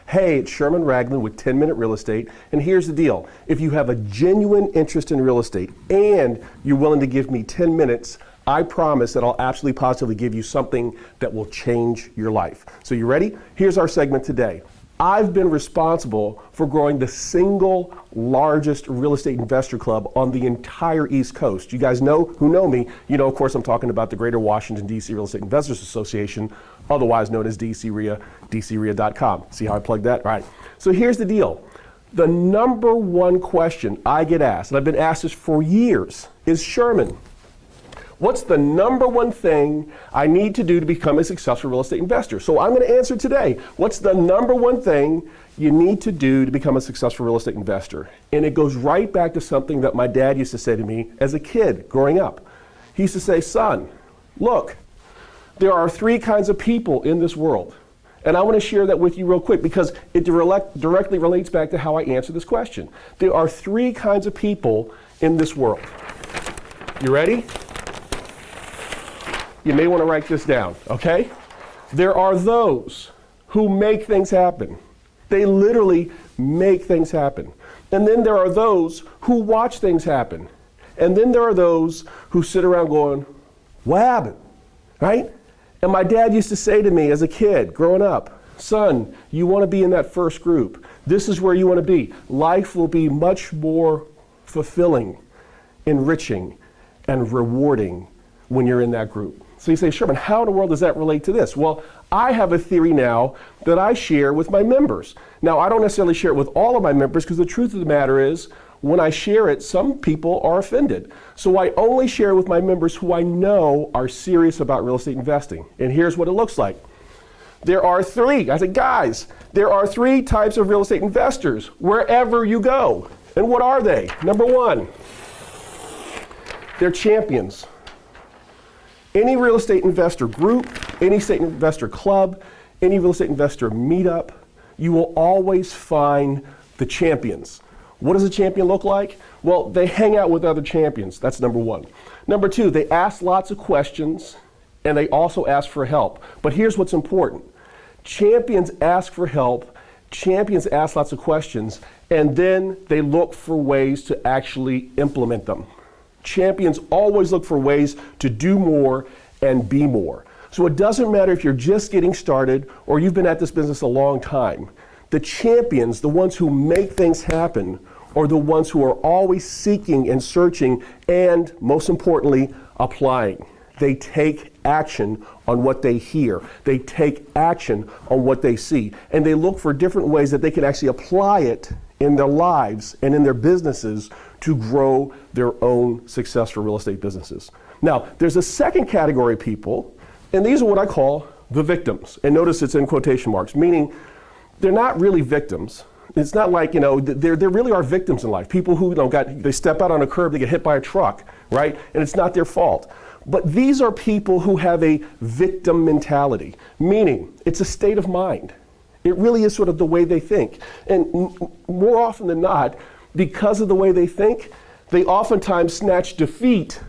Hey, it's Sherman Ragland with 10 Minute Real Estate, and here's the deal. If you have a genuine interest in real estate and you're willing to give me 10 minutes, I promise that I'll absolutely positively give you something that will change your life. So you ready? Here's our segment today. I've been responsible for growing the single largest real estate investor club on the entire East Coast. You guys know, who know me, you know, of course, I'm talking about the Greater Washington, D.C. Real Estate Investors Association, otherwise known as DCREA, DCREA.com. See how I plugged that? All right. So here's the deal. The number one question I get asked, and I've been asked this for years, is, Sherman, what's the number one thing I need to do to become a successful real estate investor? So I'm going to answer today. What's the number one thing you need to do to become a successful real estate investor? And it goes right back to something that my dad used to say to me as a kid growing up. He used to say, son, look, there are three kinds of people in this world. And I want to share that with you real quick because it directly relates back to how I answer this question. There are three kinds of people in this world. You ready? You may want to write this down, okay? There are those who make things happen. They literally make things happen. And then there are those who watch things happen. And then there are those who sit around going, what happened, right? And my dad used to say to me as a kid growing up, son, you want to be in that first group. This is where you want to be. Life will be much more fulfilling, enriching, and rewarding when you're in that group. So you say, Sherman, how in the world does that relate to this? Well, I have a theory now that I share with my members. Now, I don't necessarily share it with all of my members because the truth of the matter is, when I share it, some people are offended. So I only share with my members who I know are serious about real estate investing. And here's what it looks like. There are three, I said, guys, there are three types of real estate investors wherever you go. And what are they? Number one, they're champions. Any real estate investor group, any estate investor club, any real estate investor meetup, you will always find the champions. What does a champion look like? Well, they hang out with other champions. That's number one. Number two, they ask lots of questions and they also ask for help. But here's what's important. Champions ask for help, champions ask lots of questions, and then they look for ways to actually implement them. Champions always look for ways to do more and be more. So it doesn't matter if you're just getting started or you've been at this business a long time. The champions, the ones who make things happen, are the ones who are always seeking and searching and, most importantly, applying. They take action on what they hear. They take action on what they see. And they look for different ways that they can actually apply it in their lives and in their businesses to grow their own successful real estate businesses. Now, there's a second category of people, and these are what I call the victims. And notice it's in quotation marks, meaning they're not really victims. It's not like, there really are victims in life. People who, they step out on a curb, they get hit by a truck, right? And it's not their fault. But these are people who have a victim mentality, meaning it's a state of mind. It really is sort of the way they think. And more often than not, because of the way they think, they oftentimes snatch defeat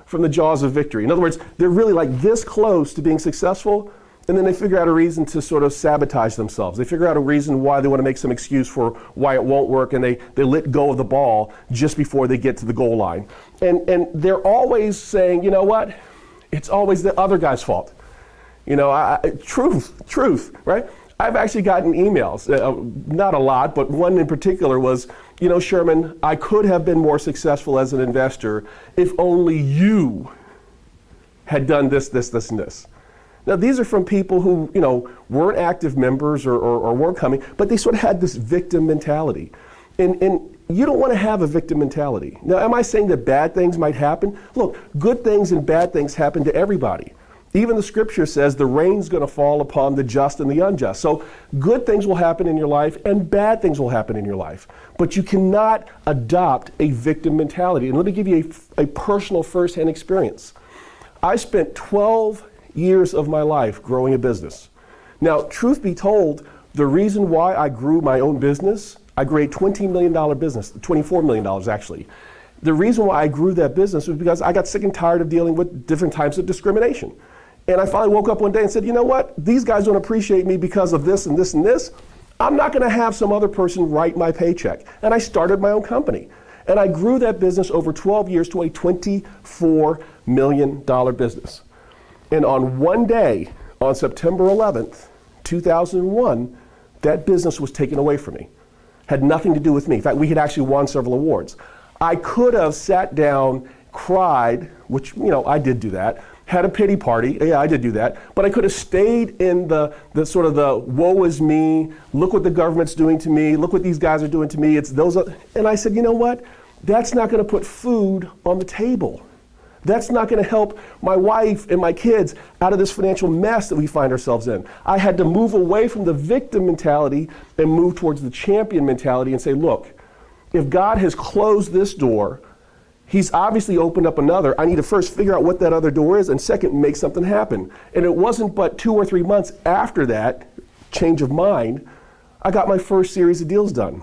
from the jaws of victory. In other words, they're really like this close to being successful, and then they figure out a reason to sort of sabotage themselves. They figure out a reason why they want to make some excuse for why it won't work, and they let go of the ball just before they get to the goal line. And they're always saying, you know what? It's always the other guy's fault. Truth, right? I've actually gotten emails, not a lot, but one in particular was, Sherman, I could have been more successful as an investor if only you had done this, and this. Now, these are from people who, weren't active members or weren't coming, but they sort of had this victim mentality. And you don't want to have a victim mentality. Now, am I saying that bad things might happen? Look, good things and bad things happen to everybody. Even the scripture says the rain's going to fall upon the just and the unjust. So good things will happen in your life and bad things will happen in your life. But you cannot adopt a victim mentality. And let me give you a personal firsthand experience. I spent 12 years of my life growing a business. Now, truth be told, The reason why I grew my own business, I grew a $20 million business, $24 million actually. The reason why I grew that business was because I got sick and tired of dealing with different types of discrimination. And I finally woke up one day and said, you know what? These guys don't appreciate me because of this and this and this. I'm not going to have some other person write my paycheck. And I started my own company. And I grew that business over 12 years to a $24 million business. And on one day, on September 11th, 2001, that business was taken away from me. Had nothing to do with me. In fact, we had actually won several awards. I could have sat down, cried, which, I did do that, had a pity party, yeah, I did do that, but I could have stayed in the sort of the woe is me, look what the government's doing to me, look what these guys are doing to me, and I said, you know what? That's not gonna put food on the table. That's not gonna help my wife and my kids out of this financial mess that we find ourselves in. I had to move away from the victim mentality and move towards the champion mentality and say, look, if God has closed this door, He's obviously opened up another. I need to first figure out what that other door is, and second, make something happen. And it wasn't but 2 or 3 months after that change of mind, I got my first series of deals done.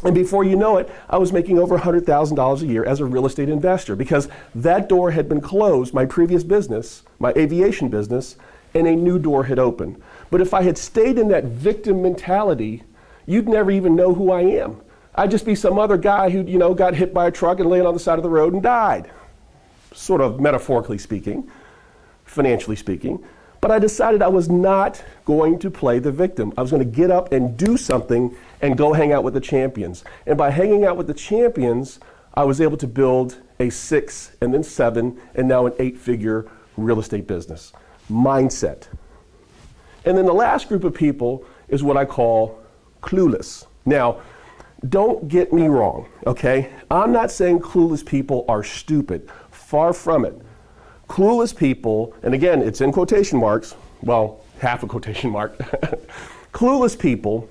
And before you know it, I was making over $100,000 a year as a real estate investor because that door had been closed, my previous business, my aviation business, and a new door had opened. But if I had stayed in that victim mentality, you'd never even know who I am. I'd just be some other guy who, got hit by a truck and laying on the side of the road and died. Sort of metaphorically speaking, financially speaking. But I decided I was not going to play the victim. I was going to get up and do something and go hang out with the champions. And by hanging out with the champions, I was able to build a 6 and then 7 and now an 8-figure real estate business. Mindset. And then the last group of people is what I call clueless. Now, don't get me wrong, okay? I'm not saying clueless people are stupid. Far from it. Clueless people, and again, it's in quotation marks, well, half a quotation mark. Clueless people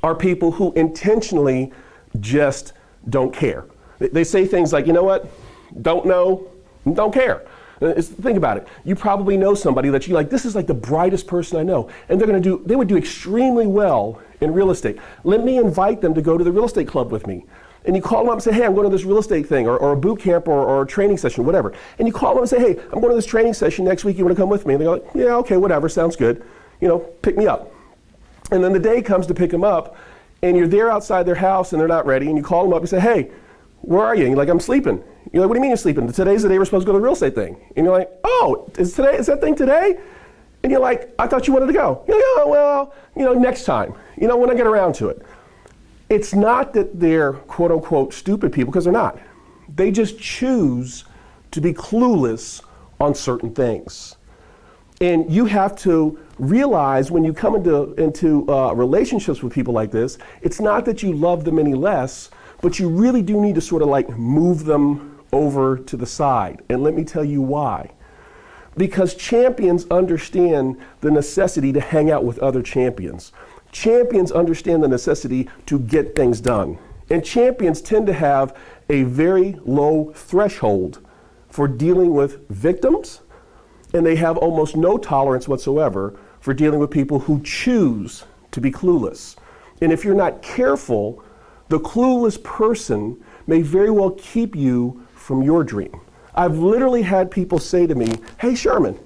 are people who intentionally just don't care. They say things like, you know what? Don't know, don't care. Think about it. You probably know somebody that you like, this is like the brightest person I know, and they would do extremely well in real estate. Let me invite them to go to the real estate club with me. And you call them up and say, hey, I'm going to this real estate thing, or a boot camp, or a training session, whatever. And you call them and say, hey, I'm going to this training session next week, you want to come with me? And they go, yeah, okay, whatever, sounds good. Pick me up. And then the day comes to pick them up, and you're there outside their house, and they're not ready, and you call them up and say, hey, where are you? And you're like, I'm sleeping. You're like, what do you mean you're sleeping? Today's the day we're supposed to go to the real estate thing. And you're like, oh, is that thing today? And you're like, I thought you wanted to go. You're like, oh, well, next time, when I get around to it. It's not that they're quote unquote stupid people, because they're not. They just choose to be clueless on certain things. And you have to realize when you come into relationships with people like this, it's not that you love them any less, but you really do need to sort of like move them over to the side. And let me tell you why. Because champions understand the necessity to hang out with other champions. Champions understand the necessity to get things done. And champions tend to have a very low threshold for dealing with victims, and they have almost no tolerance whatsoever for dealing with people who choose to be clueless. And if you're not careful, the clueless person may very well keep you from your dream. I've literally had people say to me, hey Sherman,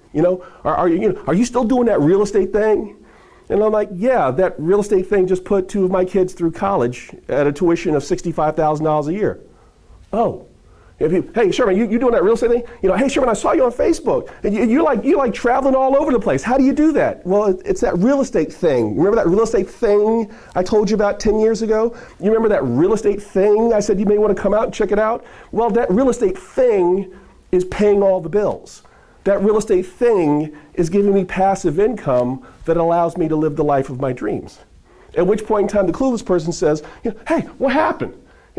are you still doing that real estate thing? And I'm like, yeah, that real estate thing just put 2 of my kids through college at a tuition of $65,000 a year. Oh. Hey Sherman, you doing that real estate thing? Hey Sherman, I saw you on Facebook, and you're like traveling all over the place. How do you do that? Well, it's that real estate thing. Remember that real estate thing I told you about 10 years ago? You remember that real estate thing I said you may want to come out and check it out? Well, that real estate thing is paying all the bills. That real estate thing is giving me passive income that allows me to live the life of my dreams. At which point in time the clueless person says, hey, what happened?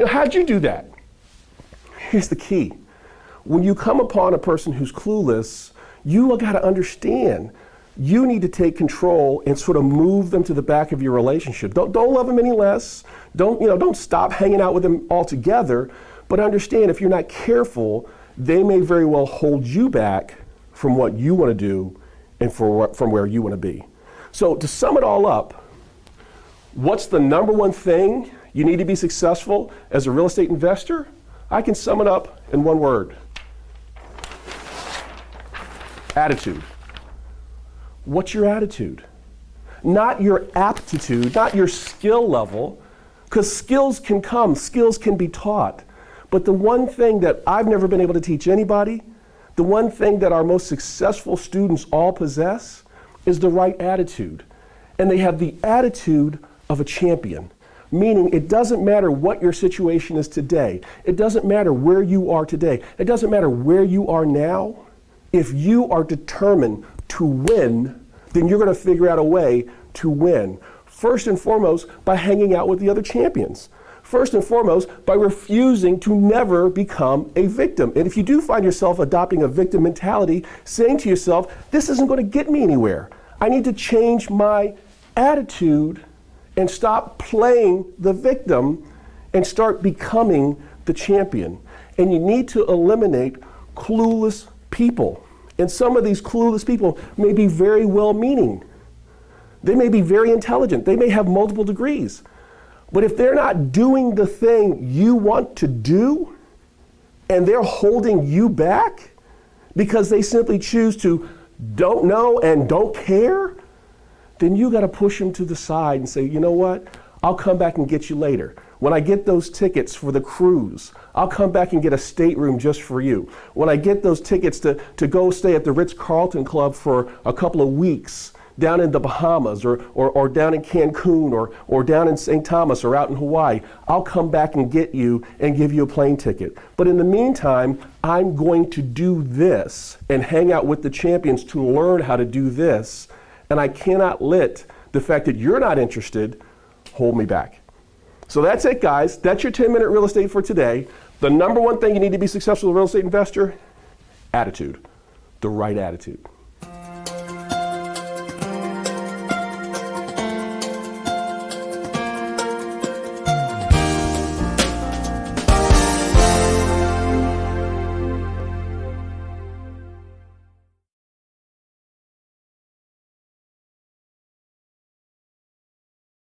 How'd you do that? Here's the key. When you come upon a person who's clueless, you got to understand you need to take control and sort of move them to the back of your relationship. Don't love them any less. Don't stop hanging out with them altogether. But understand, if you're not careful, they may very well hold you back from what you want to do and from where you want to be. So to sum it all up, What's the number one thing you need to be successful as a real estate investor? I can sum it up in one word. Attitude. What's your attitude? Not your aptitude, not your skill level, because skills can come, skills can be taught. But the one thing that I've never been able to teach anybody, the one thing that our most successful students all possess is the right attitude. And they have the attitude of a champion, meaning it doesn't matter what your situation is today. It doesn't matter where you are today. It doesn't matter where you are now. If you are determined to win, then you're going to figure out a way to win. First and foremost, by hanging out with the other champions. First and foremost, by refusing to never become a victim. And if you do find yourself adopting a victim mentality, saying to yourself, this isn't going to get me anywhere. I need to change my attitude and stop playing the victim and start becoming the champion. And you need to eliminate clueless people. And some of these clueless people may be very well-meaning. They may be very intelligent. They may have multiple degrees. But if they're not doing the thing you want to do, and they're holding you back because they simply choose to don't know and don't care, then you got to push them to the side and say, you know what? I'll come back and get you later. When I get those tickets for the cruise, I'll come back and get a stateroom just for you. When I get those tickets to go stay at the Ritz-Carlton Club for a couple of weeks down in the Bahamas or down in Cancun or down in St. Thomas or out in Hawaii, I'll come back and get you and give you a plane ticket. But in the meantime, I'm going to do this and hang out with the champions to learn how to do this. And I cannot let the fact that you're not interested hold me back. So that's it, guys. That's your 10-minute real estate for today. The number one thing you need to be successful as a real estate investor, attitude, the right attitude.